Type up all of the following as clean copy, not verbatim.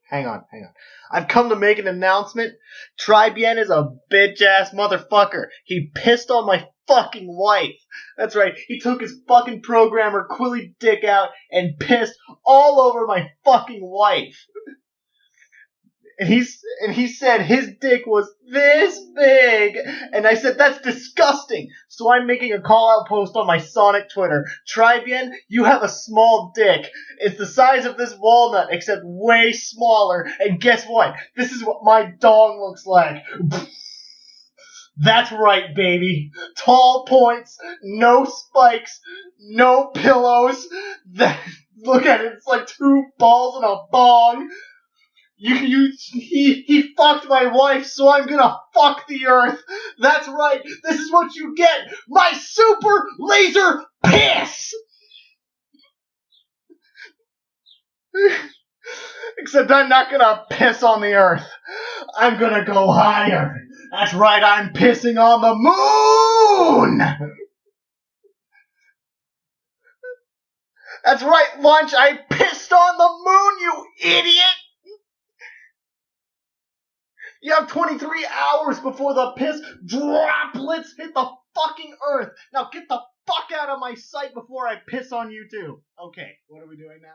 Hang on. I've come to make an announcement. Trybien is a bitch-ass motherfucker. He pissed on my fucking wife. That's right. He took his fucking programmer Quilly dick out and pissed all over my fucking wife. And he said his dick was this big, and I said that's disgusting. So I'm making a call-out post on my Sonic Twitter. Trybien, you have a small dick. It's the size of this walnut, except way smaller. And guess what? This is what my dong looks like. That's right, baby. Tall points, no spikes, no pillows. Look at it. It's like two balls and a bong. He fucked my wife, so I'm gonna fuck the earth. That's right. This is what you get. My super laser piss. Except I'm not gonna piss on the earth. I'm gonna go higher. That's right. I'm pissing on the moon. That's right, Lunch. I pissed on the moon, you idiot. You have 23 hours before the piss droplets hit the fucking earth. Now get the fuck out of my sight before I piss on you too. Okay, what are we doing now?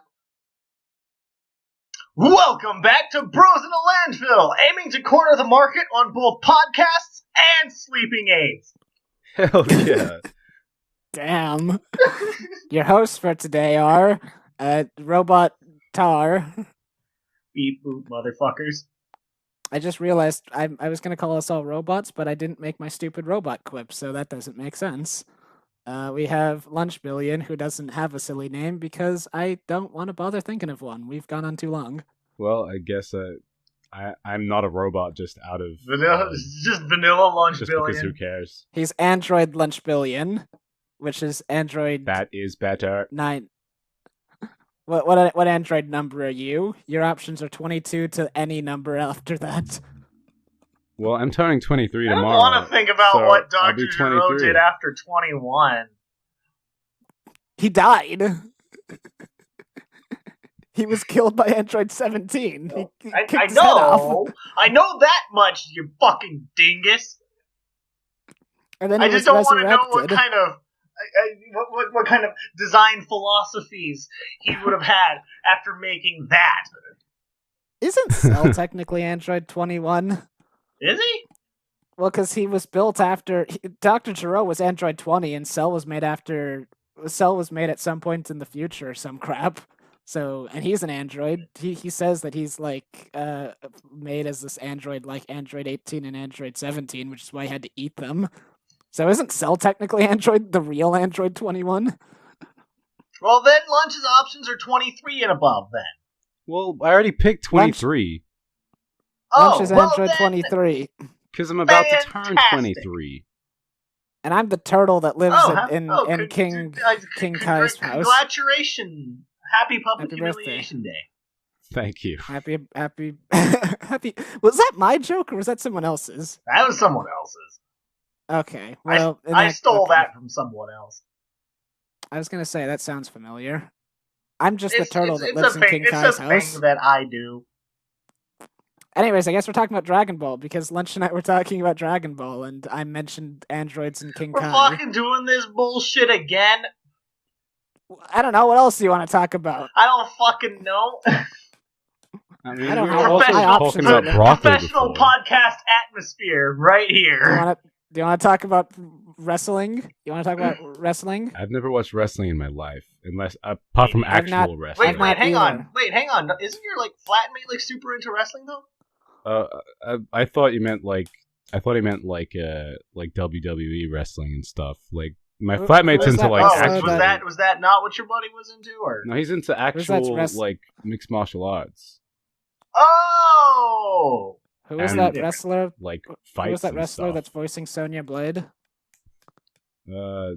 Welcome back to Bros in a Landfill, aiming to corner the market on both podcasts and sleeping aids. Hell yeah. Damn. Your hosts for today are Robot Tar. Beep boop, motherfuckers. I just realized I was going to call us all robots, but I didn't make my stupid robot quip, so that doesn't make sense. We have Lunchbillion, who doesn't have a silly name because I don't want to bother thinking of one. We've gone on too long. Well, I guess I'm not a robot just out of... Just vanilla Lunchbillion. Just because who cares? He's Android Lunchbillion, which is Android... That is better. 9... What Android number are you? Your options are 22 to any number after that. Well, I'm turning 23 tomorrow. I don't want to think about so what Dr. Giro did after 21. He died. He was killed by Android 17. He I know. I know that much, you fucking dingus. And then I just don't want to know what kind of design philosophies he would have had after making that. Isn't Cell technically Android 21? Is he? Well, because he was built after... Dr. Giro was Android 20, and Cell was made after... Cell was made at some point in the future or some crap. So, and he's an android. He says that he's, like, made as this android, like Android 18 and Android 17, which is why he had to eat them. So isn't Cell technically Android, the real Android 21? Well, then Lunch's options are 23 and above, then. Well, I already picked 23. Lunch is Android 23. Because I'm about to turn 23. And I'm the turtle that lives in King Kai's house. Congratulations. Happy Public Humiliation Day. Thank you. Happy. Was that my joke or was that someone else's? That was someone else's. Okay, well... I stole that from someone else. I was going to say, that sounds familiar. I'm just the turtle that lives in King Kai's house. It's a thing that I do. Anyways, I guess we're talking about Dragon Ball, because Lunch and I were talking about Dragon Ball, and I mentioned androids in King Kai. We're fucking doing this bullshit again? I don't know, what else do you want to talk about? I don't fucking know. I mean, I don't we know. were also talking about broccoli professional before. podcast atmosphere right here. Do you want to talk about wrestling? You want to talk about wrestling? I've never watched wrestling in my life, apart from actual wrestling. Wait, hang on. Isn't your flatmate super into wrestling though? I thought he meant like WWE wrestling and stuff. Like my flatmate's into actual. Was that not what your buddy was into, or no? He's into actual mixed martial arts. Oh. Who is that wrestler? Like fights. Who is that wrestler stuff. that's voicing Sonya Blade? Oh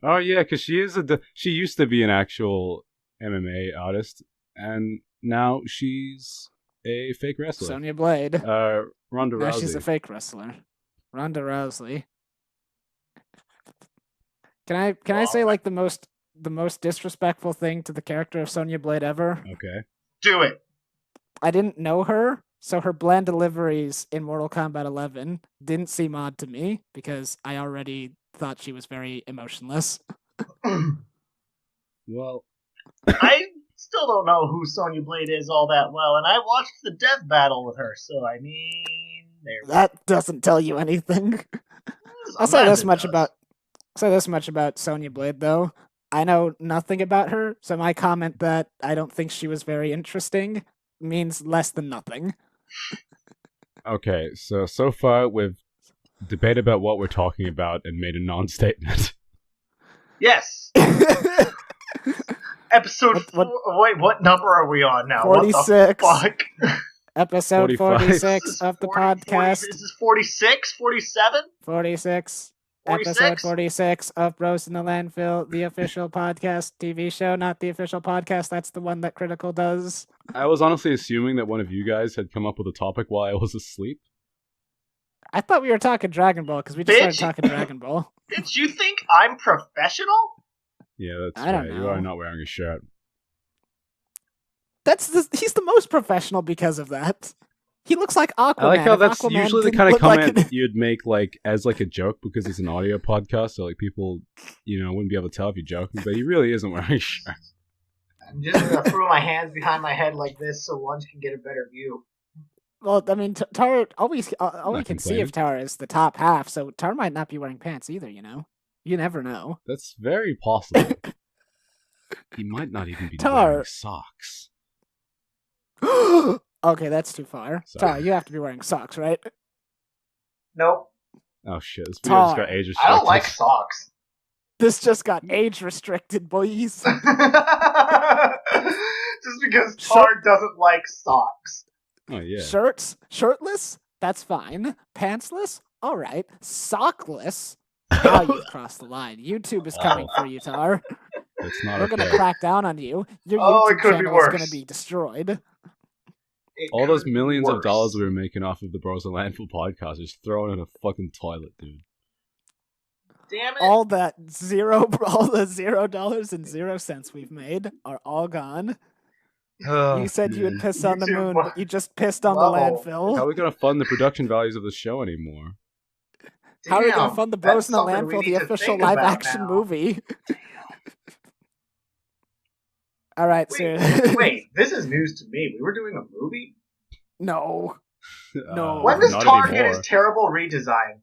yeah, because she used to be an actual MMA artist, and now she's a fake wrestler. Sonya Blade. Ronda Rousey. Now she's a fake wrestler. Ronda Rousey. Can I say like the most disrespectful thing to the character of Sonya Blade ever? Okay. Do it. I didn't know her, so her bland deliveries in Mortal Kombat 11 didn't seem odd to me because I already thought she was very emotionless. Well, I still don't know who Sonya Blade is all that well, and I watched the death battle with her, so I mean, That doesn't tell you anything. I'll say this much about Sonya Blade, though. I know nothing about her, so my comment that I don't think she was very interesting means less than nothing. okay, so far we've debated about what we're talking about and made a non-statement. Yes. Episode wait, what number are we on now? 46. What the fuck? Episode 46 of the podcast. This is 46? 47? 46. 46? Episode 46 of Bros in the Landfill, the official podcast TV show, not the official podcast. That's the one that Critical does. I was honestly assuming that one of you guys had come up with a topic while I was asleep. I thought we were talking Dragon Ball because we just started talking Dragon Ball. Did you think I'm professional? Yeah, that's I don't right. know. You are not wearing a shirt. He's the most professional because of that. He looks like Aquaman. I like how that's Aquaman usually the didn't kind of look like comment you'd make like as like a joke because it's an audio podcast, so like people, wouldn't be able to tell if you're joking, but he really isn't wearing a shirt. I'm just gonna throw my hands behind my head like this so Lunch can get a better view. Well, I mean, Tara, all we can complaining. see of Tara is the top half, so Tara might not be wearing pants either, you know? You never know. That's very possible. He might not even be Tar. wearing socks. Okay, that's too far. Sorry. Tara, you have to be wearing socks, right? Nope. Oh shit, this video just got age restricted. I don't like socks. This just got age restricted, boys. Just because Tar doesn't like socks. Oh yeah. Shirtless? That's fine. Pantsless? All right. Sockless? Now you've crossed the line. YouTube is coming for you, Tar. That's not We're okay. gonna crack down on you. Your it YouTube could be channel is worse. gonna be destroyed. All those millions of dollars we were making off of the Bros and Landfill podcast is thrown in a fucking toilet, dude. Damn it. All the $0.00 we've made are all gone. You said you would piss on the YouTube moon, but you just pissed on the level. landfill. How are we gonna fund the production values of the show anymore? How are we going to Damn, fund the Bros in the that's something we Landfill, the need to official think about live-action now. movie? All right, so... Wait, this is news to me. We were doing a movie? No. No. When does not Tar get anymore. his terrible redesign?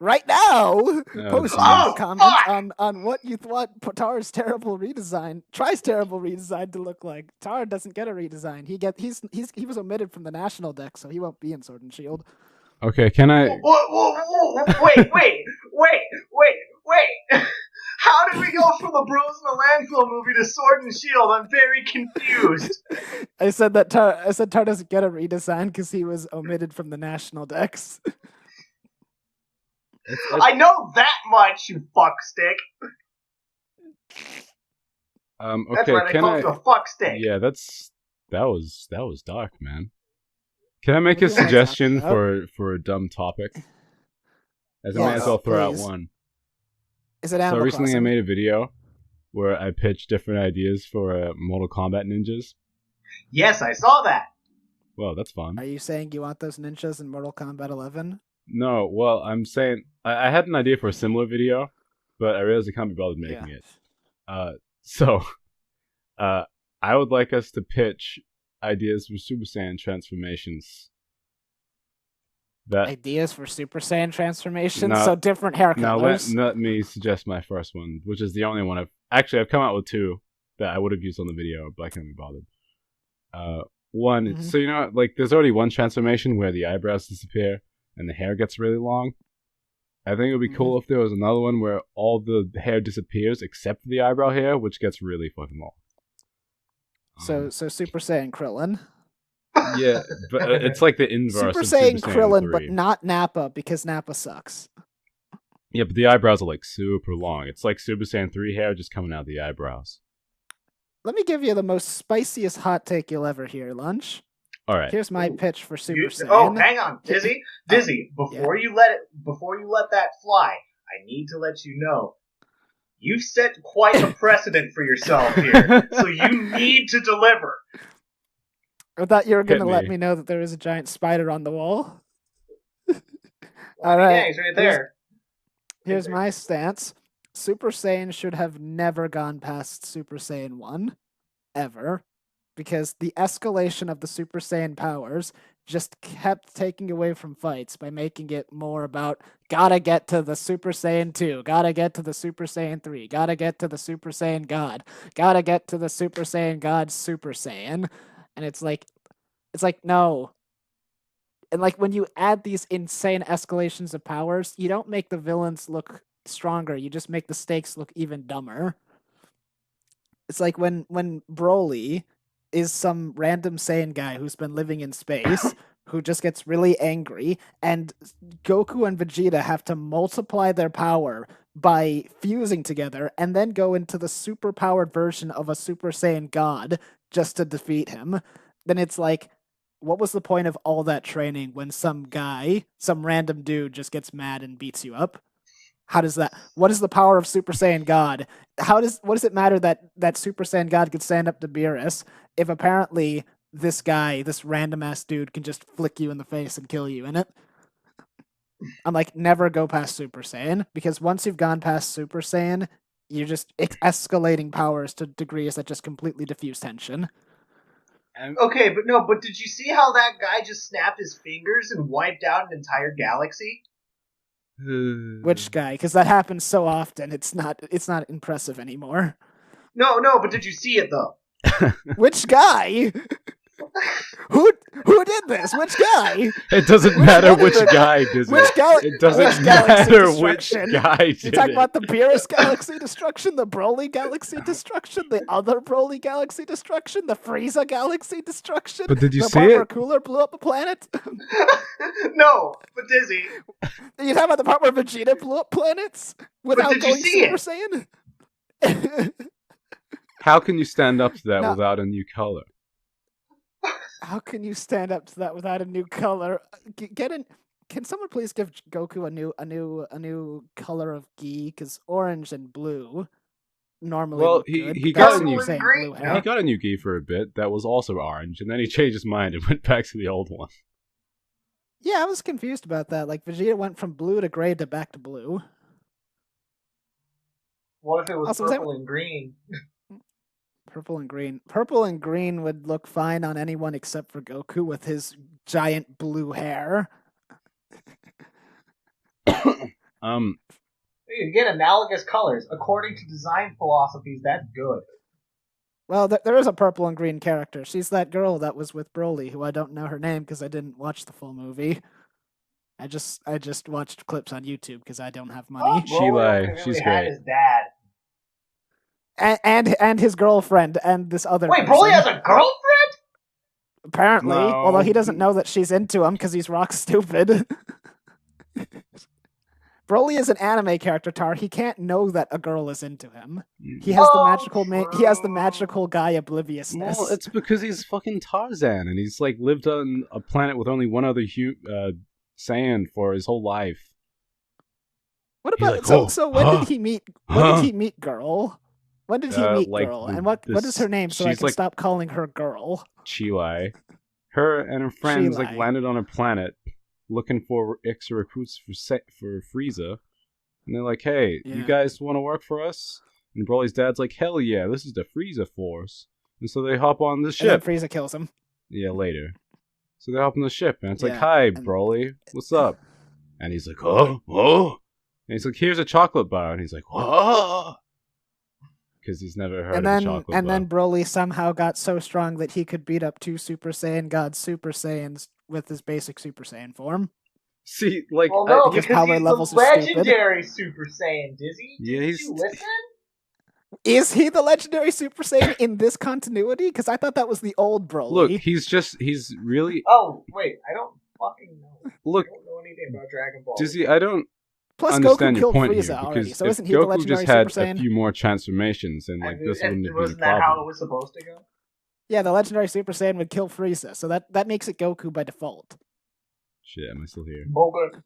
Right now! Post your geez. comments fuck! on what you thought Tar's terrible redesign, Try's terrible redesign to look like. Tar doesn't get a redesign. He was omitted from the national deck, so he won't be in Sword and Shield. Okay, can I? Whoa, wait. How did we go from the Bros in the Landfill movie to Sword and Shield? I'm very confused. I said Tar doesn't get a redesign because he was omitted from the national decks. I know that much, you fuckstick. Okay, That's right, I can called I? you a fuckstick. Yeah, that was dark, man. Can I make What a are you suggestion talking for a dumb topic? As I Yes, may as well throw please. out one. Is it So Animal recently I Crossing? made a video where I pitched different ideas for Mortal Kombat ninjas. Yes, I saw that. Well, that's fun. Are you saying you want those ninjas in Mortal Kombat 11? No, well, I'm saying I had an idea for a similar video, but I realized I can't be bothered making it. So I would like us to pitch ideas for Super Saiyan transformations. Ideas for Super Saiyan transformations? No, So different hair Now colors. let me suggest my first one, which is the only one I've come out with two that I would have used on the video, but I can't be bothered. One, Mhm. so like there's already one transformation where the eyebrows disappear and the hair gets really long. I think it would be cool if there was another one where all the hair disappears except for the eyebrow hair, which gets really fucking long. So Super Saiyan Krillin. Yeah, but it's like the inverse Super of Saiyan Super Krillin, Saiyan 3. but not Nappa, because Nappa sucks. Yeah, but the eyebrows are like super long. It's like Super Saiyan 3 hair just coming out of the eyebrows. Let me give you the most spiciest hot take you'll ever hear, Lunch. All right. Here's my pitch for Super Saiyan. Oh, hang on, Dizzy. Before you let that fly, I need to let you know you've set quite a precedent for yourself here, so you need to deliver. I thought you were going to Hit let me. me know that there was a giant spider on the wall. All right, yeah, he's right there. Here's my stance. Super Saiyan should have never gone past Super Saiyan 1, ever, because the escalation of the Super Saiyan powers just kept taking away from fights by making it more about gotta get to the Super Saiyan 2, gotta get to the Super Saiyan 3, gotta get to the Super Saiyan God, gotta get to the Super Saiyan God Super Saiyan. And it's like, no. And like when you add these insane escalations of powers, you don't make the villains look stronger, you just make the stakes look even dumber. It's like when Broly is some random Saiyan guy who's been living in space who just gets really angry, and Goku and Vegeta have to multiply their power by fusing together and then go into the super powered version of a Super Saiyan God just to defeat him. Then it's like, what was the point of all that training when some guy, some random dude just gets mad and beats you up? How does that? What is the power of Super Saiyan God? What does it matter that Super Saiyan God could stand up to Beerus if apparently this guy, this random ass dude, can just flick you in the face and kill you in it? I'm like, never go past Super Saiyan, because once you've gone past Super Saiyan, you're just escalating powers to degrees that just completely diffuse tension. Okay, but did you see how that guy just snapped his fingers and wiped out an entire galaxy? Which guy? Because that happens so often, it's not impressive anymore. No, but did you see it though? Which guy? Who did this? Which guy? It doesn't matter which guy did it. It doesn't matter which guy did it. You talking about the Beerus galaxy destruction, the Broly galaxy destruction, the other Broly galaxy destruction, the Frieza galaxy destruction? But did you the see part it? Where Cooler blew up a planet? No, but Dizzy. You talking about the part where Vegeta blew up planets without going Super Saiyan? How can you stand up to that without a new color? How can you stand up to that without a new color? Can someone please give Goku a new color of gi? Because orange and blue normally look good. He got a new He got a new gi for a bit that was also orange, and then he changed his mind and went back to the old one. Yeah, I was confused about that. Like Vegeta went from blue to gray to back to blue. What if it was purple and green? Purple and green. Purple and green would look fine on anyone except for Goku with his giant blue hair. You get analogous colors. According to design philosophies, that's good. Well, there is a purple and green character. She's that girl that was with Broly, who I don't know her name because I didn't watch the full movie. I just watched clips on YouTube because I don't have money. She's great. His dad. And his girlfriend and this other person. Broly has a girlfriend? Apparently, although he doesn't know that she's into him because he's rock stupid. Broly is an anime character, Tar. He can't know that a girl is into him. He has the magical guy obliviousness. Well, it's because he's fucking Tarzan, and he's like lived on a planet with only one other Saiyan for his whole life. What about so when did he meet? When did he meet Girl? When did he meet Girl? And what is her name so I can stop calling her Girl? Chilai. Her and her friends landed on a planet looking for extra recruits for Frieza. And they're like, hey, you guys want to work for us? And Broly's dad's like, hell yeah, this is the Frieza Force. And so they hop on the ship. And then Frieza kills him. Yeah, later. So they hop on the ship, and it's like, hi, Broly, what's up? And he's like, oh. And he's like, here's a chocolate bar. And he's like, whoa. Because he's never heard of a chocolate bar. And then Broly somehow got so strong that he could beat up 2 Super Saiyan God Super Saiyans with his basic Super Saiyan form. See, like... Well, no, because he's the legendary Super Saiyan, Dizzy. Did you listen? Is he the legendary Super Saiyan in this continuity? Because I thought that was the old Broly. Look, he's really... Oh, wait, I don't fucking know. Look, I don't know anything about Dragon Ball. Dizzy, I don't... Plus, understand Goku your point Frieza here, already, because so if isn't he the Goku legendary just had Super Saiyan? a few more transformations, and this wouldn't have been a problem. Wasn't that how it was supposed to go? Yeah, the legendary Super Saiyan would kill Frieza, so that makes it Goku by default. Shit, am I still here? Okay.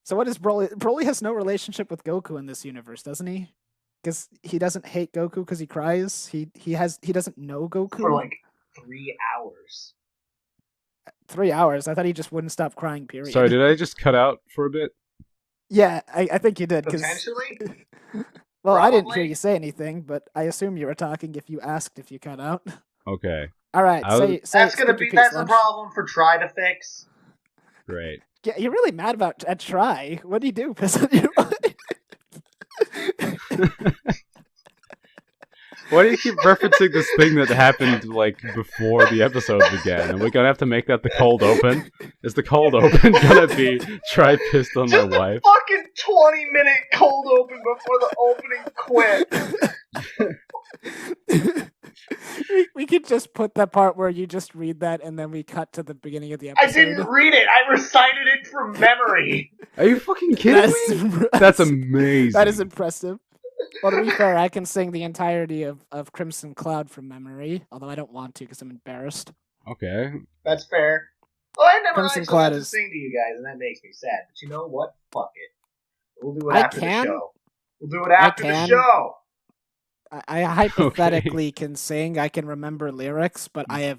So what is Broly? Broly has no relationship with Goku in this universe, doesn't he? Because he doesn't hate Goku because he cries. He doesn't know Goku For like 3 hours. 3 hours. I thought he just wouldn't stop crying. Period. Sorry, did I just cut out for a bit? Yeah, I think you did. Potentially? Well, I didn't hear Probably. you say anything, but I assume you were talking if you asked if you cut out. Okay, All right, say That's speak gonna your be piece, that's a Lunch. problem for Try to fix. great. Yeah, you're really mad about a Try. What do you do? Piss on your mind? Why do you keep referencing this thing that happened like before the episode began? And we're gonna have to make that the cold open? Is the cold open gonna be Try pissed on my wife? Fucking 20-minute cold open before the opening quit. we could just put that part where you just read that and then we cut to the beginning of the I episode. didn't read it. I recited it from memory. Are you fucking kidding me? That's amazing. That is impressive. Well, to be fair, I can sing the entirety of Crimson Cloud from memory, although I don't want to because I'm embarrassed. Okay. That's fair. Well, I never Crimson actually Cloud got to is- sing to you guys, and that makes me sad. But you know what? Fuck it. We'll do it I after can. the show. We'll do it after the can. show. I hypothetically can sing. I can remember lyrics, but I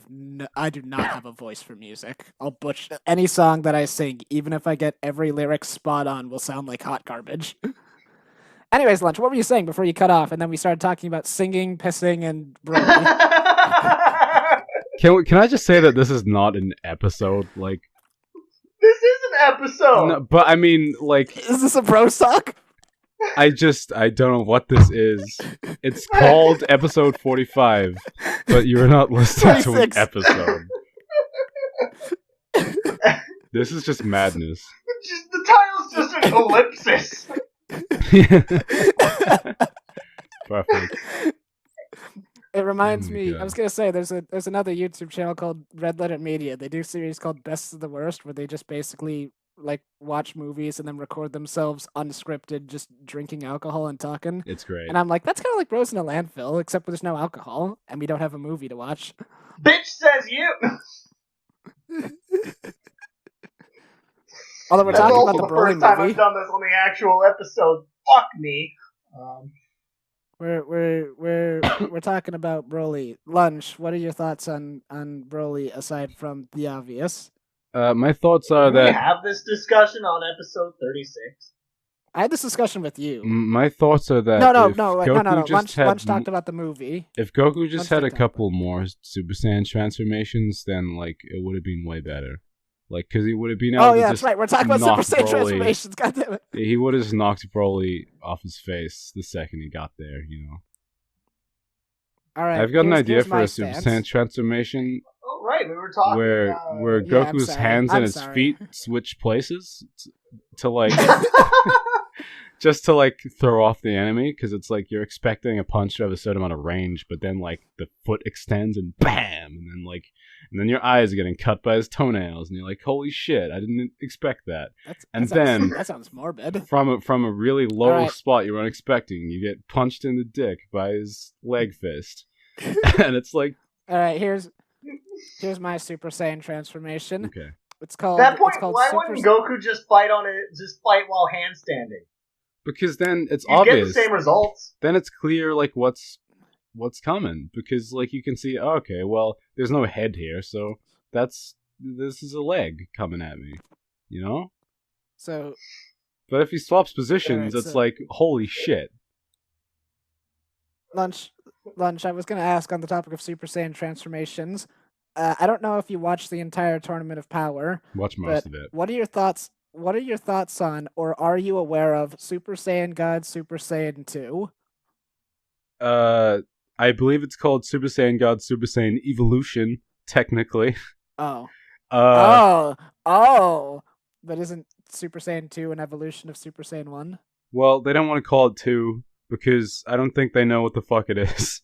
do not have a voice for music. I'll butcher any song that I sing, even if I get every lyric spot on, will sound like hot garbage. Anyways, Lunch, what were you saying before you cut off? And then we started talking about singing, pissing, and Broly. Can I just say that this is not an episode? Like, This is an episode. no, but I mean, like, Is this a bro sock? I don't know what this is. It's called episode 45, but you're not listening to an 26. episode. This is just madness. The title's just an ellipsis. Perfect. It reminds Oh my me. God. I was gonna say there's another YouTube channel called Red Letter Media. They do a series called Best of the Worst, where they just basically like watch movies and then record themselves unscripted, just drinking alcohol and talking. It's great. And I'm like, that's kind of like Bros in a Landfill, except there's no alcohol and we don't have a movie to watch. Bitch says you. Although we're That's talking also about the the Broly first time movie, I've done this on the actual episode. Fuck me. we're talking about Broly. Lunch. What are your thoughts on Broly aside from the obvious? My thoughts are Did we that have this discussion on episode 36? I had this discussion with you. my thoughts are that No. if Goku just Lunch had talked about the movie. if Goku just Lunch had did a talk couple more Super Saiyan transformations, then like it would have been way better. Like, because he would have been able Oh to yeah, just that's right. We're talking about knock Super Saiyan Broly- transformations. God damn it. He would have just knocked Broly off his face the second he got there, you know. All right. I've got an idea here's for my a Super stance. Saiyan transformation Oh, right. We were talking where Yeah, I'm Goku's sorry. hands I'm and his sorry. feet switch places to like just to like throw off the enemy, because it's like you're expecting a punch to have a certain amount of range, but then like the foot extends and bam, and then your eyes are getting cut by his toenails, and you're like, holy shit, I didn't expect that. That sounds morbid. From a really low Alright. spot you weren't expecting, you get punched in the dick by his leg fist, and it's like, All right, here's my Super Saiyan transformation. okay, It's called. At that point, it's called why Super wouldn't Goku just fight while handstanding? because then it's You get the obvious. same results. Then it's clear like what's coming, because like you can see, oh, okay, well, there's no head here, so this is a leg coming at me, you know. So But if he swaps positions, Alright, it's so- like, holy shit. lunch. I was gonna ask on the topic of Super Saiyan transformations. I don't know if you watched the entire Tournament of Power, Watch but most of it. what are your thoughts? What are your thoughts on, or are you aware of Super Saiyan God, Super Saiyan 2? I believe it's called Super Saiyan God Super Saiyan Evolution, technically. Oh. Uh, But isn't Super Saiyan 2 an evolution of Super Saiyan 1? Well, they don't want to call it 2, because I don't think they know what the fuck it is.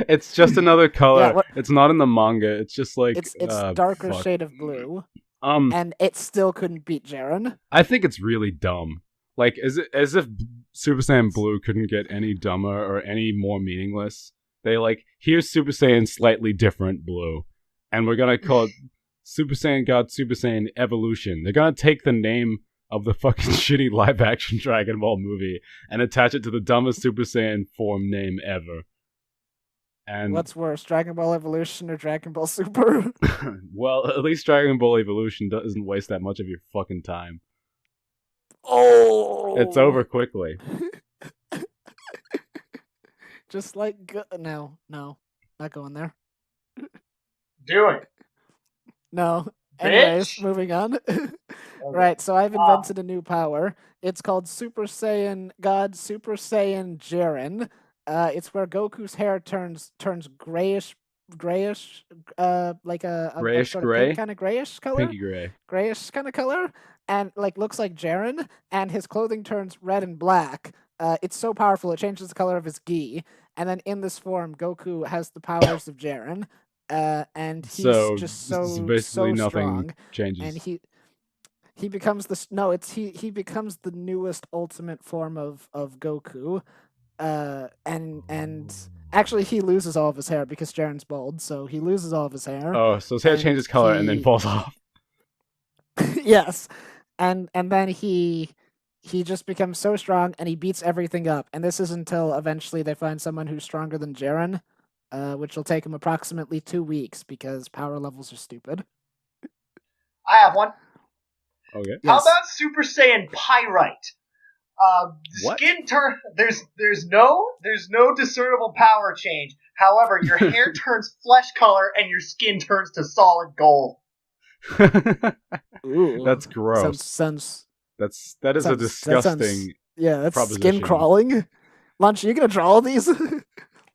It's just another color. Yeah, what- It's not in the manga. It's just like It's darker fuck. shade of blue, Um, and it still couldn't beat Jiren. I think it's really dumb. Like, as if Super Saiyan Blue couldn't get any dumber or any more meaningless. They like, here's Super Saiyan slightly different blue, and we're gonna call it Super Saiyan God Super Saiyan Evolution. They're gonna take the name of the fucking shitty live-action Dragon Ball movie and attach it to the dumbest Super Saiyan form name ever. And what's worse, Dragon Ball Evolution or Dragon Ball Super? well, at least Dragon Ball Evolution doesn't waste that much of your fucking time. Oh, It's over quickly. Just like no, not going there. Do it. No. Anyways, Bitch. moving on. Okay. Right, so I've invented a new power. It's called Super Saiyan God Super Saiyan Jiren. It's where Goku's hair turns grayish, like a Grayish sort gray? of kind of grayish color, Pinky gray. grayish kind of color, and like looks like Jiren. And his clothing turns red and black. It's so powerful it changes the color of his gi. And then in this form, Goku has the powers of Jiren. And he's So just so basically nothing strong, changes. and he becomes he becomes the newest ultimate form of Goku, and actually he loses all of his hair because Jiren's bald, so he loses all of his hair. Oh, so his hair and changes color and then he- falls off. Yes, and then he just becomes so strong and he beats everything up. And this is until eventually they find someone who's stronger than Jiren. Which will take him approximately 2 weeks because power levels are stupid. I have one. Okay. How Yes. about Super Saiyan Pyrite? What? Skin turn. There's no discernible power change. However, your hair turns flesh color and your skin turns to solid gold. Ooh, That's gross. Sounds that is a sounds- disgusting. yeah, that's proposition. skin crawling. Lunch, are you gonna draw all these?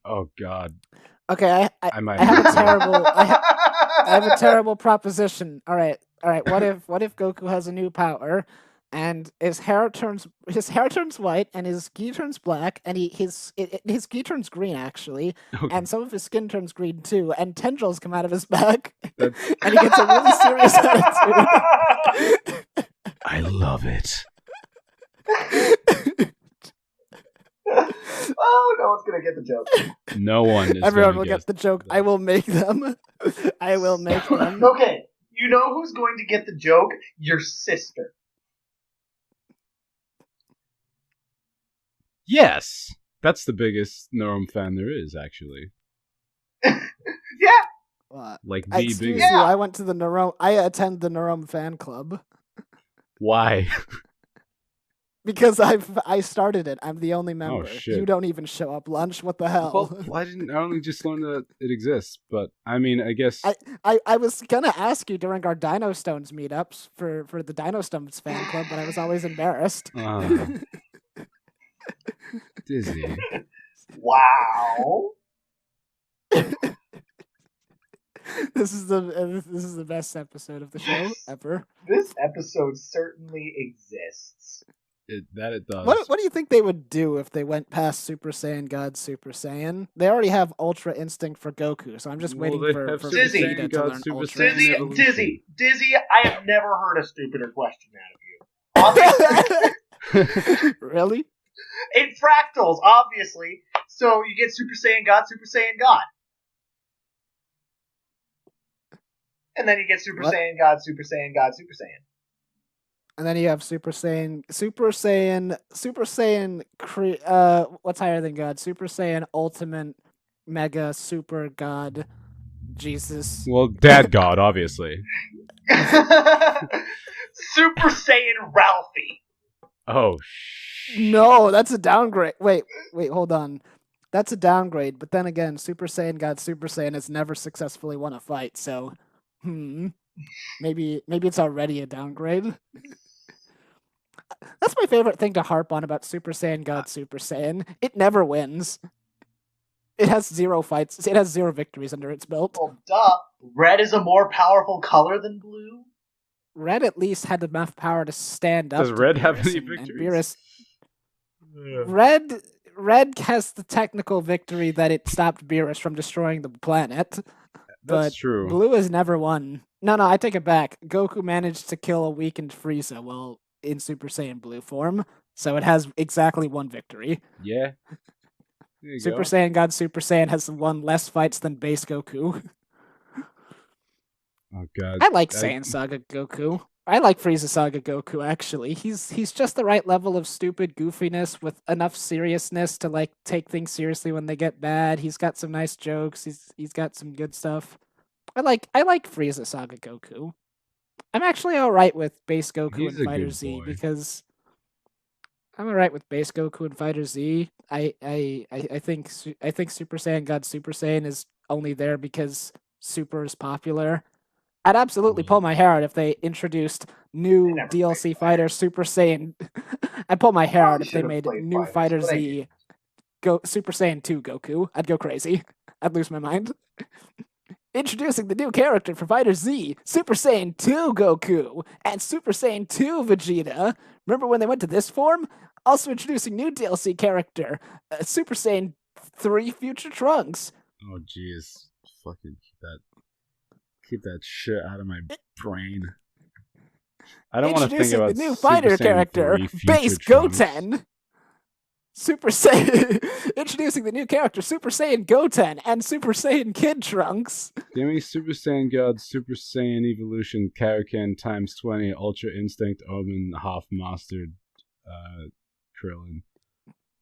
Oh God. Okay, I might. I have a terrible I have a terrible proposition. All right. What if Goku has a new power, and his hair turns white, and his gi turns black, and his gi turns green actually, Okay. and some of his skin turns green too, and tendrils come out of his back, That's- and he gets a really serious attitude. I love it. Oh, no one's gonna get the joke. No one is. Everyone gonna will guess get the joke. that. I will make them. I will make them. Okay, you know who's going to get the joke? Your sister. Yes, that's the biggest Norum fan there is, actually. Yeah. What? Like the Excuse biggest. you, I went to the Nerome. I attend the Nerome fan club Why? because I started it. I'm the only member. shit. You don't even show up. Lunch. What the hell? Well, I only just learned that it exists, but I mean, I guess. I was gonna ask you during our Dino Stones meetups for the Dino Stones fan club, but I was always embarrassed. Disney. Wow. This is the best episode of the show ever. This episode certainly exists. It does. What do you think they would do if they went past Super Saiyan God Super Saiyan? They already have Ultra Instinct for Goku, so I'm just Well, waiting they for have Super Vegeta Saiyan to God learn Super Ultra Saiyan Dizzy, Evolution. Dizzy, I have never heard a stupider question out of you. Obviously, Really? in fractals, obviously. So you get Super Saiyan God, Super Saiyan God. And then you get Super What? Saiyan God, Super Saiyan God, Super Saiyan. And then you have Super Saiyan, what's higher than God? Super Saiyan Ultimate Mega Super God Jesus. Well, Dad God, obviously. Super Saiyan Ralphie. Oh, No, that's a downgrade. Wait, hold on. That's a downgrade, but then again, Super Saiyan God Super Saiyan has never successfully won a fight, so maybe it's already a downgrade. That's my favorite thing to harp on about Super Saiyan God Super Saiyan. It never wins. It has 0 fights. It has 0 victories under its belt. Well, duh. Red is a more powerful color than blue. Red at least had enough power to stand up. Does to Red have Beerus, any and victories? Beerus, Red has the technical victory that it stopped Beerus from destroying the planet. That's But true. Blue has never won. No, I take it back. Goku managed to kill a weakened Frieza while in Super Saiyan Blue form, so it has exactly 1 victory. Yeah. There you Super go. Saiyan God Super Saiyan has won less fights than base Goku. Oh God. I like Saiyan Saga Goku. I like Frieza Saga Goku, actually. He's just the right level of stupid goofiness with enough seriousness to, like, take things seriously when they get bad. He's got some nice jokes. He's got some good stuff. I like Frieza Saga Goku. I'm actually alright with base Goku He's and a good FighterZ boy. because I'm alright with base Goku and FighterZ. I think Super Saiyan God Super Saiyan is only there because Super is popular. I'd absolutely pull my hair out if they introduced new never DLC played fighter Super Saiyan. I'd pull my hair out Probably if they should've made played new FighterZ, Fighter but I Z go Super Saiyan 2 Goku. I'd go crazy. I'd lose my mind. Introducing the new character for Fighter Z, Super Saiyan 2 Goku and Super Saiyan 2 Vegeta. Remember when they went to this form? Also introducing new DLC character, Super Saiyan 3 Future Trunks. Oh jeez, fucking keep that shit out of my brain. I don't want to think about the new Super fighter Saiyan character, 3 Future Base Trunks. Goten. Super Saiyan. Introducing the new character, Super Saiyan Goten and Super Saiyan Kid Trunks. Give me Super Saiyan God, Super Saiyan Evolution, Kaioken times 20, Ultra Instinct, Omen, Half Mastered, Krillin.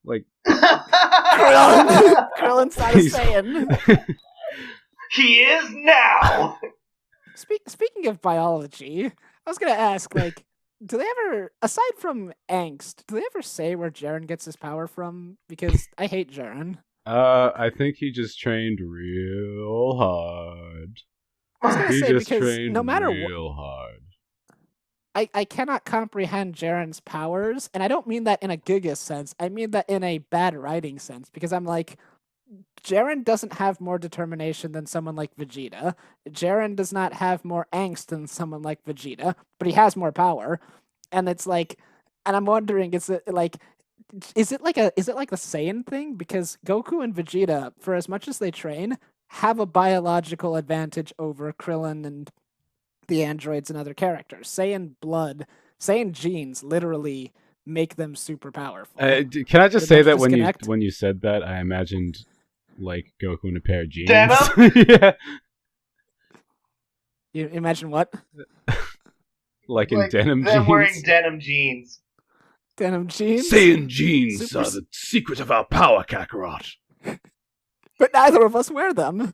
Like Krillin's not a Saiyan. He is now. Speaking of biology, I was gonna ask, like, do they ever, aside from angst, do they ever say where Jiren gets his power from? Because I hate Jiren. I think he just trained real hard. I was gonna He say, just because trained no matter what, real hard. I cannot comprehend Jiren's powers, and I don't mean that in a Giga sense. I mean that in a bad writing sense, because I'm like, Jiren doesn't have more determination than someone like Vegeta. Jiren does not have more angst than someone like Vegeta, but he has more power. And it's like, and I'm wondering, is it like the Saiyan thing? Because Goku and Vegeta, for as much as they train, have a biological advantage over Krillin and the androids and other characters. Saiyan blood, Saiyan genes literally make them super powerful. Can I just say that when you said that, I imagined like Goku in a pair of jeans. Denim? Yeah. You imagine what? like in denim them jeans. wearing denim jeans. Denim jeans? Saiyan jeans are the secret of our power, Kakarot. But neither of us wear them.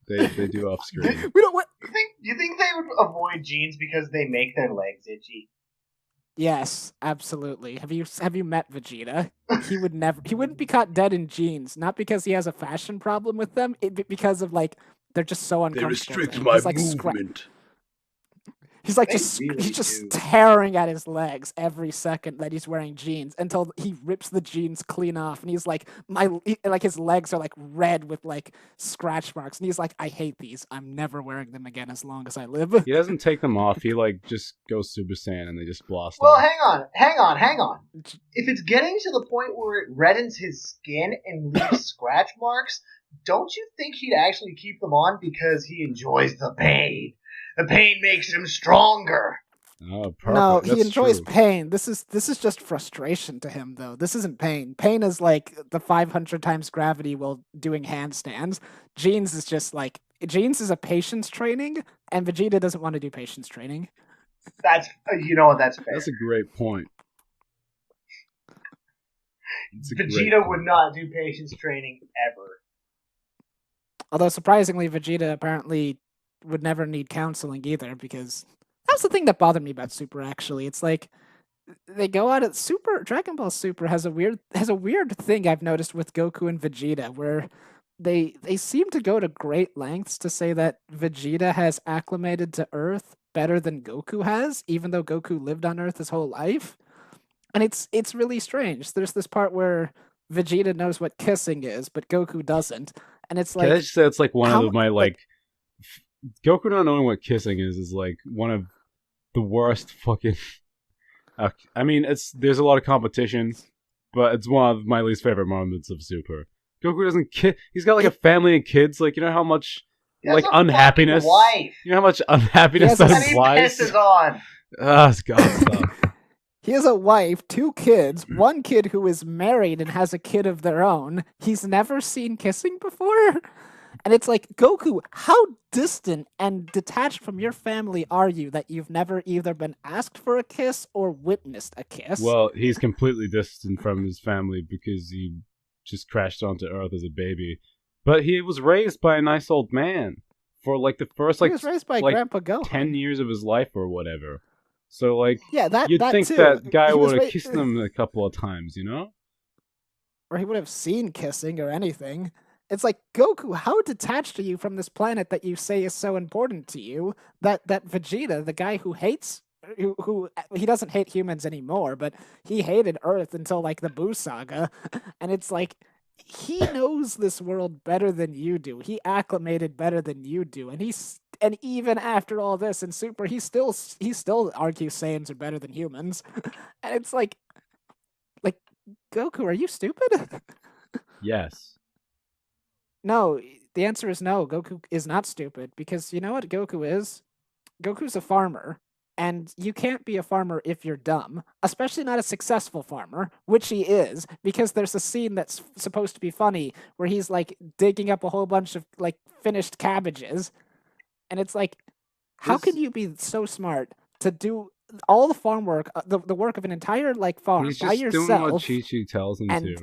They do off screen. We don't wear... You think they would avoid jeans because they make their legs itchy? Yes, absolutely. Have you met Vegeta? He wouldn't be caught dead in jeans, not because he has a fashion problem with them, because of like they're just so uncomfortable. They restrict my movement. He's like he's just tearing at his legs every second that he's wearing jeans until he rips the jeans clean off, and he's like his legs are like red with like scratch marks, and he's like, I hate these. I'm never wearing them again as long as I live. He doesn't take them off. He like just goes Super Saiyan and they just blast Well, off. hang on. If it's getting to the point where it reddens his skin and leaves scratch marks, don't you think he'd actually keep them on because he enjoys the pain? The pain makes him stronger. Oh, perfect. No, he That's enjoys true. pain. This is just frustration to him, though. This isn't pain. Pain is like the 500 times gravity while doing handstands. Jeans is a patience training, and Vegeta doesn't want to do patience training. That's that's fair. That's a great point. Vegeta would not do patience training ever. Although surprisingly, Vegeta apparently would never need counseling either, because that's the thing that bothered me about Super, actually. It's like they go out at Dragon Ball Super has a weird thing I've noticed with Goku and Vegeta, where they seem to go to great lengths to say that Vegeta has acclimated to Earth better than Goku has, even though Goku lived on Earth his whole life. And it's really strange. There's this part where Vegeta knows what kissing is, but Goku doesn't. And it's like, can I just say it's like one of my like Goku not knowing what kissing is like one of the worst fucking. I mean, there's a lot of competition, but it's one of my least favorite moments of Super. Goku doesn't kiss. He's got like a family and kids. Like, you know how much like unhappiness. Wife. You know how much unhappiness that implies. And he pisses on. Ah, God, stop. He has a wife, 2 kids, 1 kid who is married and has a kid of their own. He's never seen kissing before? And it's like, Goku, how distant and detached from your family are you that you've never either been asked for a kiss or witnessed a kiss? Well, he's completely distant from his family because he just crashed onto Earth as a baby. But he was raised by a nice old man for like the first He was raised by Grandpa Gohan. 10 years of his life or whatever. So like, Yeah, you'd that think too. that guy He was would have ra- kissed him a couple of times, you know? Or he would have seen kissing or anything. It's like, Goku, how detached are you from this planet that you say is so important to you? That Vegeta, the guy who hates, who he doesn't hate humans anymore, but he hated Earth until like the Buu saga, and it's like, he knows this world better than you do. He acclimated better than you do, and even after all this in Super, he still argues Saiyans are better than humans, and it's like Goku, are you stupid? Yes. No, the answer is no. Goku is not stupid because you know what Goku is? Goku's a farmer, and you can't be a farmer if you're dumb, especially not a successful farmer, which he is, because there's a scene that's supposed to be funny where he's like digging up a whole bunch of like finished cabbages, and it's like, how can you be so smart to do all the farm work, the work of an entire like farm He's by just yourself? doing what Chi-Chi tells him and- to.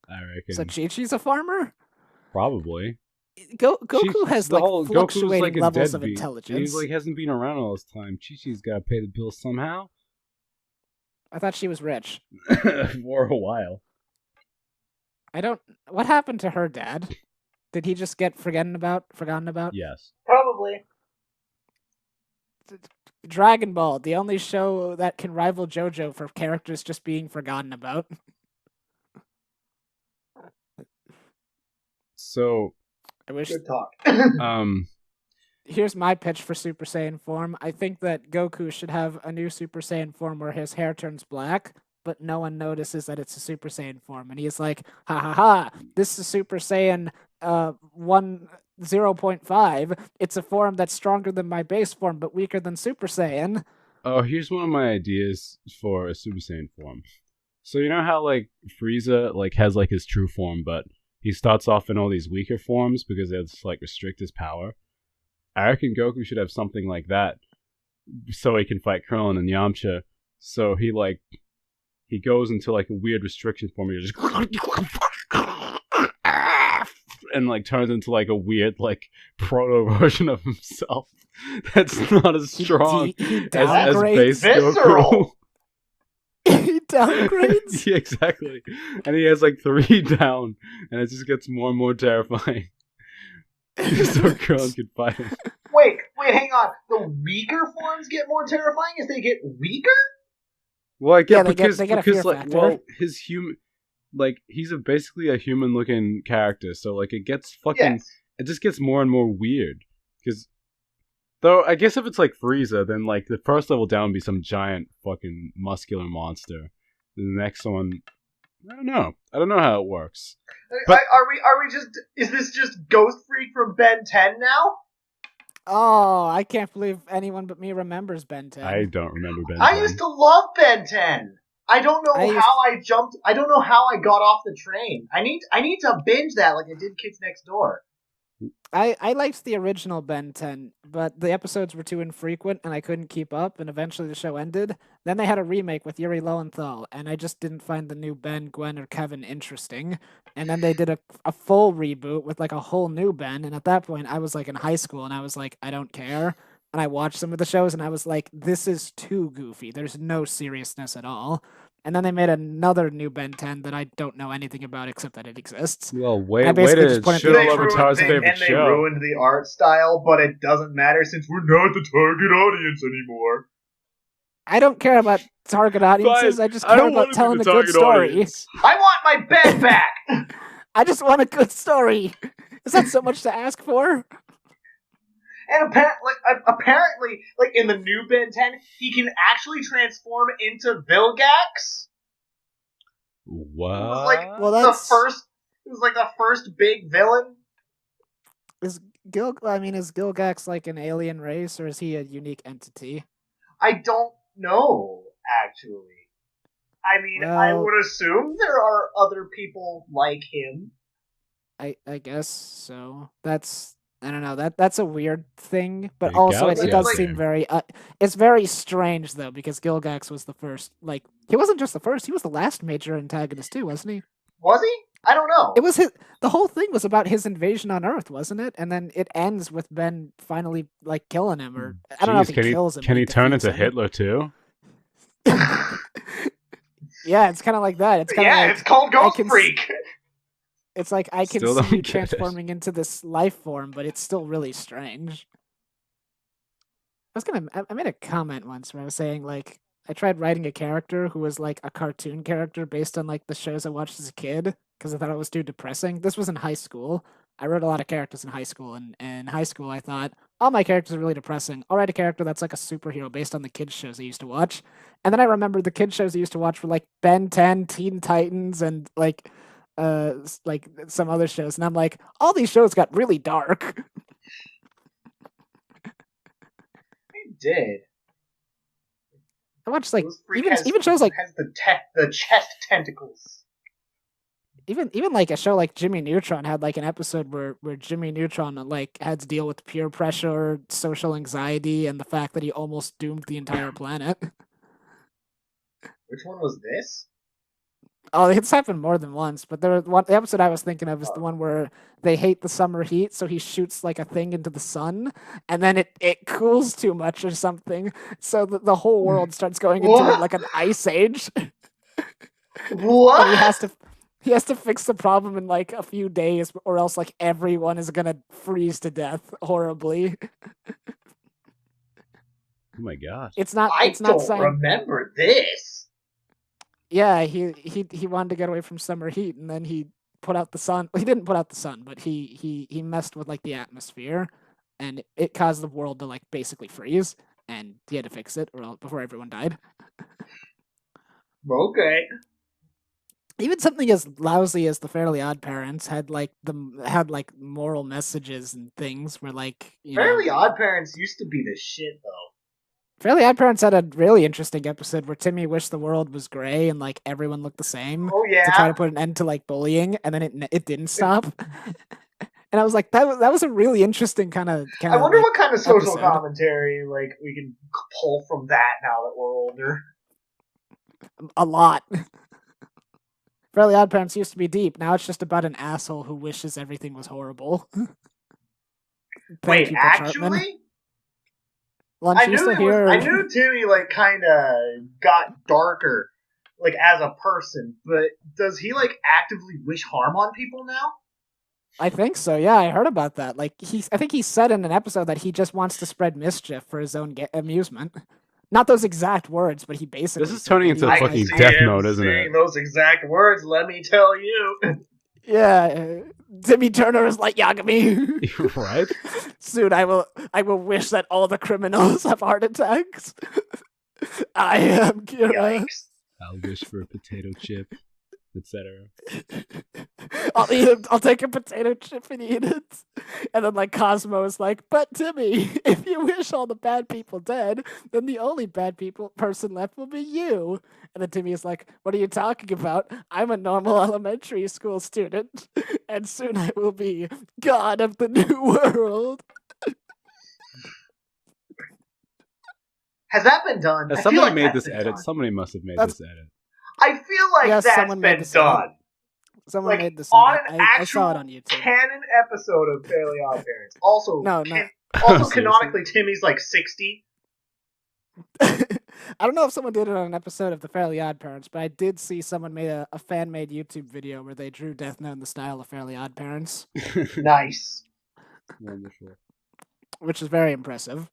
I reckon. So Chi-Chi's a farmer? Probably. Goku has like fluctuating like levels of deadbeat. intelligence. He like hasn't been around all this time. Chi-Chi's got to pay the bills somehow. I thought she was rich. For a while. I don't. What happened to her dad? Did he just get forgotten about? Yes. Probably. Dragon Ball, the only show that can rival JoJo for characters just being forgotten about. So, I wish. Good talk. Here's my pitch for Super Saiyan form. I think that Goku should have a new Super Saiyan form where his hair turns black, but no one notices that it's a Super Saiyan form, and he's like, "Ha ha ha! This is Super Saiyan 0.5. It's a form that's stronger than my base form, but weaker than Super Saiyan." oh, here's one of my ideas for a Super Saiyan form. So you know how like Frieza like has like his true form, but he starts off in all these weaker forms because it's like restrict his power. I reckon Goku should have something like that, so he can fight Krillin and Yamcha. So he goes into like a weird restriction form. He just and like turns into like a weird like proto version of himself. That's not as strong He as downgrades. base Visceral. Goku. He downgrades. Yeah, exactly. And he has like 3 down, and it just gets more and more terrifying. So Krillin could fight him. Wait, hang on. The weaker forms get more terrifying as they get weaker? Well, I get Yeah, because they get a fear like factor. well, his human, like he's basically a human looking character, so like it gets fucking, Yes. it just gets more and more weird. Because though I guess if it's like Frieza, then like the first level down would be some giant fucking muscular monster. The next one, I don't know how it works. But- Are we just? Is this just Ghost Freak from Ben 10 now? Oh, I can't believe anyone but me remembers Ben 10. I don't remember Ben. I used to love Ben 10. I don't know how I jumped. I don't know how I got off the train. I need to binge that like I did Kids Next Door. I liked the original Ben 10, but the episodes were too infrequent and I couldn't keep up, and eventually the show ended. Then they had a remake with Yuri Lowenthal, and I just didn't find the new Ben, Gwen, or Kevin interesting. And then they did a full reboot with like a whole new Ben, and at that point I was like in high school and I was like, I don't care. And I watched some of the shows and I was like, this is too goofy. There's no seriousness at all. And then they made another new Ben 10 that I don't know anything about except that it exists. Well, I way basically to just pointed shit to all the over Tara's favorite and they show. ruined the art style, but it doesn't matter since we're not the target audience anymore. I don't care about target audiences. Fine. I just I care don't about wanna be telling the a good target story. audience. I want my bed back. I just want a good story. Is that so much to ask for? And apparently, like in the new Ben 10, he can actually transform into Vilgax. What? It was like Well, the that's first. It was like the first big villain. is Gilgax like an alien race, or is he a unique entity? I don't know, actually. I mean, I Well- would assume there are other people like him. I guess so. That's I don't know. That's a weird thing, but The also it galaxy does out seem there. very. It's very strange though because Gilgax was the first. Like he wasn't just the first; he was the last major antagonist too, wasn't he? Was he? I don't know. It was his. The whole thing was about his invasion on Earth, wasn't it? And then it ends with Ben finally like killing him, or I don't know if Jeez, he can he kills him. can but he turn defeats into him. Hitler too? Yeah, it's kind of like that. It's kind of Yeah, like it's called I Ghost can. Freak. It's like I can Still see don't you get it. transforming into this life form, but it's still really strange. I made a comment once where I was saying like I tried writing a character who was like a cartoon character based on like the shows I watched as a kid because I thought it was too depressing. This was in high school. I wrote a lot of characters in high school, and in high school I thought all my characters are really depressing. I'll write a character that's like a superhero based on the kids shows I used to watch. And then I remembered the kids shows I used to watch were like Ben 10, Teen Titans, and like some other shows, and I'm like, all these shows got really dark. He did. I watched like Ghost Freak even shows like has the chest tentacles. even like a show like Jimmy Neutron had like an episode where Jimmy Neutron like had to deal with peer pressure, social anxiety, and the fact that he almost doomed the entire planet. Which one was this? Oh, it's happened more than once, but the episode I was thinking of is the one where they hate the summer heat, so he shoots like a thing into the sun, and then it cools too much or something, so the whole world starts going into What? like an ice age, What? and he has to fix the problem in like a few days, or else like everyone is gonna freeze to death horribly. Oh my gosh. It's not. I It's not don't science. remember this. Yeah, he wanted to get away from summer heat, and then he put out the sun. He didn't put out the sun, but he messed with like the atmosphere, and it caused the world to like basically freeze, and he had to fix it, or before everyone died. Okay. Even something as lousy as the Fairly Odd Parents had like moral messages and things where like Fairly Odd Parents used to be the shit though. Fairly Odd Parents had a really interesting episode where Timmy wished the world was gray and like everyone looked the same Oh to try yeah. to put an end to like bullying, and then it didn't stop. And I was like, that was a really interesting kind of. I wonder like, what kind of social episode. commentary like we can pull from that now that we're older. A lot. Fairly Odd Parents used to be deep. Now it's just about an asshole who wishes everything was horrible. Wait, you, Butch actually? Hartman. Lunch, I you knew still here? I knew Timmy like kind of got darker, like as a person. But does he like actively wish harm on people now? I think so. Yeah, I heard about that. Like I think he said in an episode that he just wants to spread mischief for his own amusement. Not those exact words, but he basically. This is turning into I fucking can see death him mode, isn't saying it? those exact words. Let me tell you. Yeah, Timmy Turner is like Yagami. Right? Soon I will wish that all the criminals have heart attacks. I am Kira. Yikes. I'll wish for a potato chip, etc. I'll take a potato chip and eat it. And then like Cosmo is like, but Timmy, if you wish all the bad people dead, then the only person left will be you. And then Timmy is like, what are you talking about? I'm a normal elementary school student, and soon I will be God of the New World. Has that been done? I feel Somebody like made that's this been edit. done. Somebody must have made That's- this edit. I feel like Yes, that's someone made been this edit. done. Someone Like made this on edit. an I actual saw it on YouTube. canon episode of Fairly Odd Parents. Also, No, no. also Seriously? canonically, Timmy's like 60. I don't know if someone did it on an episode of The Fairly Odd Parents, but I did see someone made a fan-made YouTube video where they drew Death Note in the style of Fairly Odd Parents, Nice. Wonderful. which is very impressive.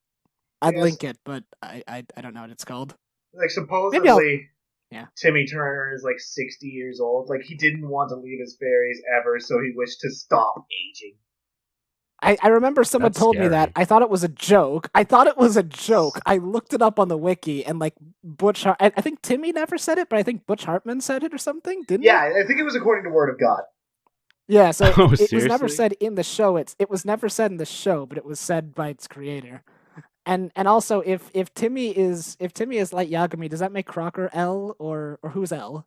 I'd Yes. link it, but I don't know what it's called. Like Maybe I'll- supposedly, Yeah. Timmy Turner is like 60 years old. Like he didn't want to leave his fairies ever, so he wished to stop aging. I remember someone That's told me that. scary. I thought it was a joke. I looked it up on the wiki, and like I think Timmy never said it, but I think Butch Hartman said it or something, didn't Yeah, he? I think it was according to Word of God. Yeah, so Oh, it was never seriously? said in the show. It was never said in the show, but it was said by its creator. And also, if Timmy is Light Yagami, does that make Crocker L or who's L?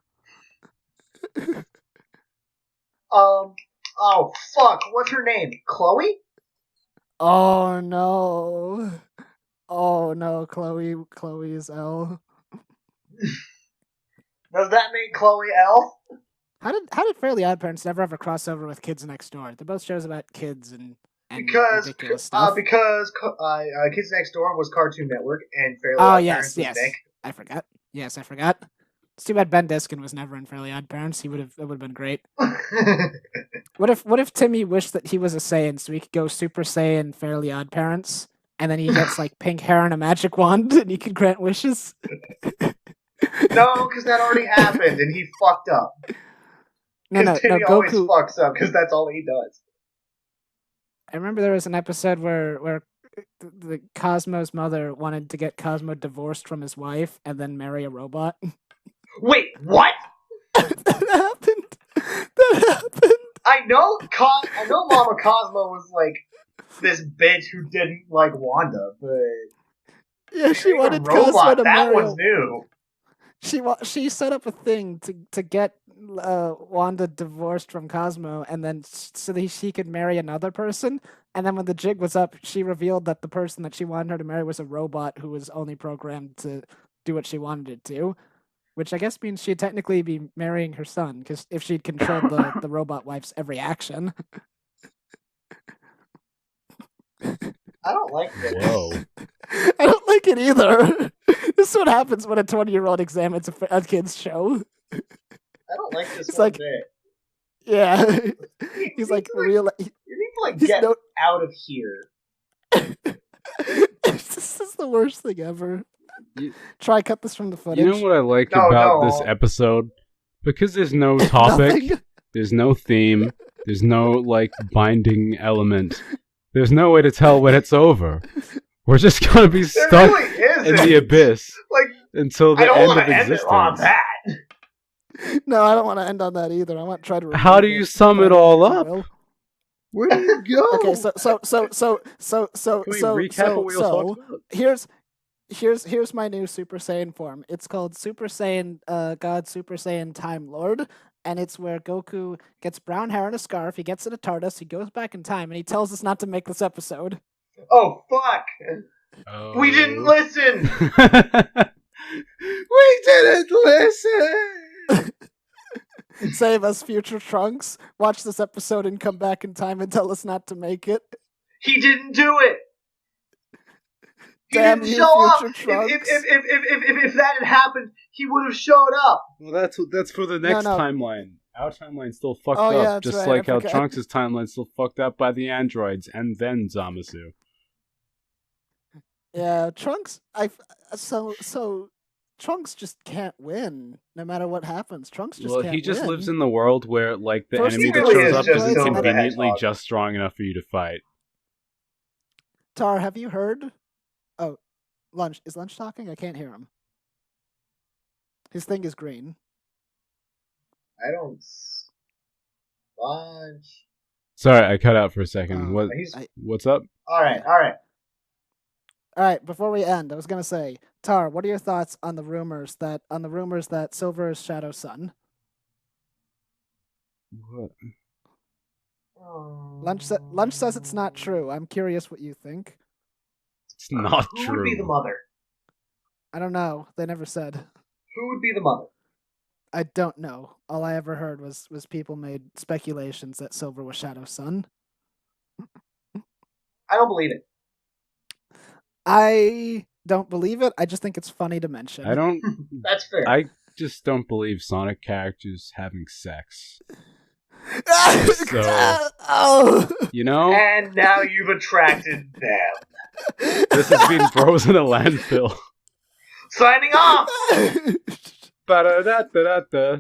Oh, fuck. What's her name? Chloe? Oh no. Oh no, Chloe is L. Does that make Chloe L? How did Fairly Odd Parents never have a crossover with Kids Next Door? They're both shows about kids and ridiculous stuff. Because Kids Next Door was Cartoon Network and Fairly Oh Odd yes, Parents was yes. Nick. I forgot. Yes, I forgot. It's too bad Ben Diskin was never in Fairly Odd Parents. It would have been great. What if Timmy wished that he was a Saiyan so he could go Super Saiyan Fairly Odd Parents, and then he gets like pink hair and a magic wand and he can grant wishes? No, because that already happened and he fucked up. No, Timmy always fucks up because that's all he does. I remember there was an episode where the Cosmo's mother wanted to get Cosmo divorced from his wife and then marry a robot. Wait, what? That happened. I know Mama Cosmo was like this bitch who didn't like Wanda, but yeah, she wanted robot, Cosmo to that marry. was new. She set up a thing to get Wanda divorced from Cosmo, and then so that she could marry another person. And then when the jig was up, she revealed that the person that she wanted her to marry was a robot who was only programmed to do what she wanted it to. Which I guess means she'd technically be marrying her son, because if she'd controlled the robot wife's every action. I don't like this. Whoa. I don't like it either. This is what happens when a 20-year-old examines a kid's show. I don't like this It's one like- bit. Yeah. He's like, You need to he's get out of here. This is the worst thing ever. You- Try cut this from the footage. You know what I like No, about no. this episode? Because there's no topic, Nothing. there's no theme, there's no like binding element. There's no way to tell when it's over. We're just gonna be There stuck really isn't. in the abyss Like, until I the don't end want of to end it existence. on that. No, I don't want to end on that either. I want to try to. How do remove you it, sum it but all I up? will. Where do you go? Okay, so Can we recap what we all talked about? Here's my new Super Saiyan form. It's called Super Saiyan God Super Saiyan Time Lord, and it's where Goku gets brown hair and a scarf. He gets in a TARDIS. He goes back in time, and he tells us not to make this episode. Oh, fuck. Oh. We didn't listen. We didn't listen. Save us, future Trunks. Watch this episode and come back in time and tell us not to make it. He didn't do it. He Damn didn't you, show up. future Trunks. If that had happened, he would have showed up. Well, that's for the next no. timeline. Our timeline's still fucked Oh, up, yeah, that's just right, like I how forgot. Trunks' timeline's still fucked up by the androids and then Zamasu. Yeah, Trunks. So Trunks just can't win, no matter what happens. Trunks just Well, can't he just win. lives in the world where like the First enemy he that really shows is up just isn't Silver the conveniently Hedgehog. just strong enough for you to fight. Tar, have you heard? Oh, Lunch. Is Lunch talking? I can't hear him. His thing is green. I don't. Lunch. Sorry, I cut out for a second. Oh, What's up? All right. All right, before we end, I was gonna say, Tar, what are your thoughts on the rumors that Silver is Shadow's son? What? Lunch says it's not true. I'm curious what you think. It's not Who true. would be the mother? I don't know. They never said. Who would be the mother? I don't know. All I ever heard was people made speculations that Silver was Shadow's son. I don't believe it. I don't believe it. I just think it's funny to mention. I don't. That's fair. I just don't believe Sonic characters having sex. Oh. You know, And now you've attracted them. this has been Bros in a Landfill. Signing off. Ba-da-da-da-da-da.